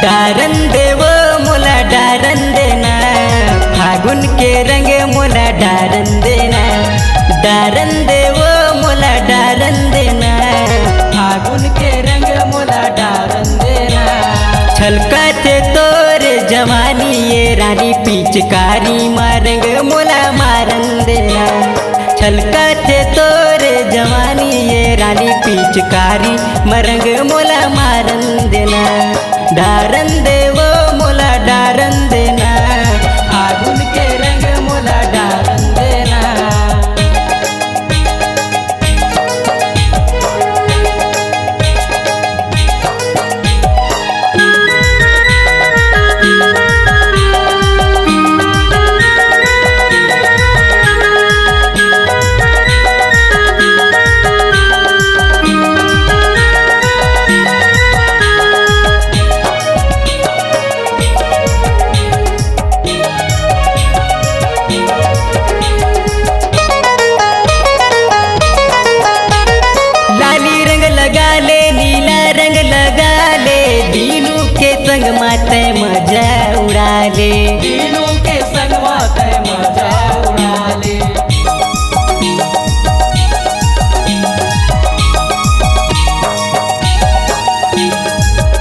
डारन देव मोला डारन देना, फागुन के रंग मोला डारन देना। डारन देव मोला डारन देना, फागुन के रंग मोला डारन देना। छलकते तोर जवानी ये रानी, पिचकारी मारंग मोला मारन देना। छलकते तोर जवानी ये रानी, पिचकारी मरंग मोला मारन देना। डारन देव मोला डारन देना, फागुन के रंग मोला डारन देना। दीनू के संग माते मजा उड़ा ले, दीनू के संग माते मजा उड़ा ले।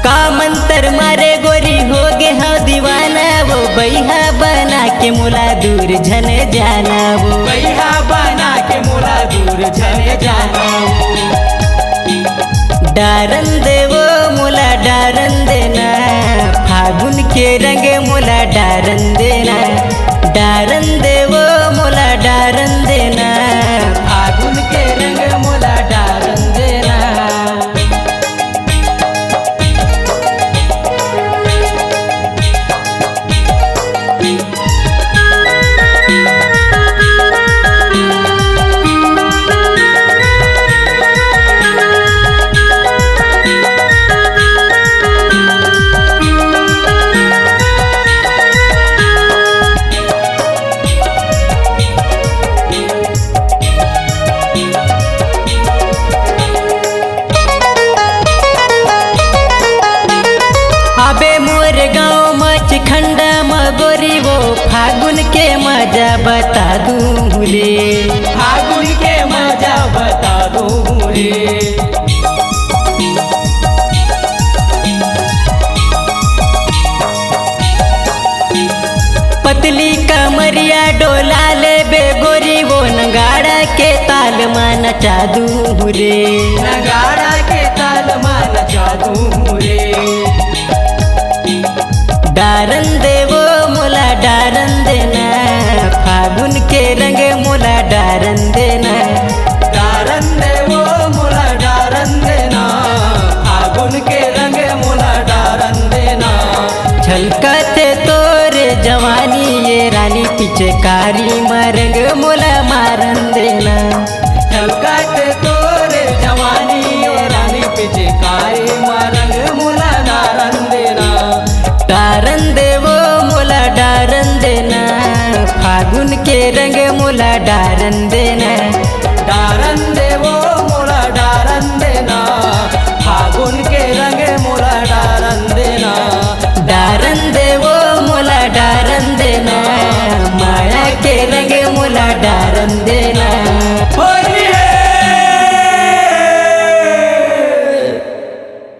का मंतर मारे गोरी हो गे हाँ दीवाना, वो बैहा बना के मोला दूर झन जाना। वो बैहा बना के मोला दूर झन जाना। डारन देव मोला डारन देना, फागुन के रंग मोला डारन देना। डारन देव मोला डारन देना, फागुन के रंग मोला डारन देना। अबे मोर गाँव मच खंडा मगोरी, वो फागुन के मजा बता दूँ रे। फागुन के मजा बता दूँ रे। पतली कमरिया डोला ले बेगोरी, वो नगाड़ा के ताल मान नचा दूँ रे। नगाड़ा के ताल मान नचा दूँ रे। डारन देव मोला डारन देना, फागुन के रंग मोला डारन देना। डारन देव मोला डारन देना, फागुन के रंग मोला डारन देना। छलकते तोर जवानी ये रानी, पिचकारी मरंग मोला मारन देना। छलकते तोर जवानी ये रानी, पिचकारी मरंग मोला डारन देना। डारन देव मोला डारन देना, फागुन के रंग मोला डारन देना। डारन देव मोला डारन देना, फागुन के रंग मोला डारन देना। डारन देव मोला डारन देना, माया के रंग मोला डारन देना।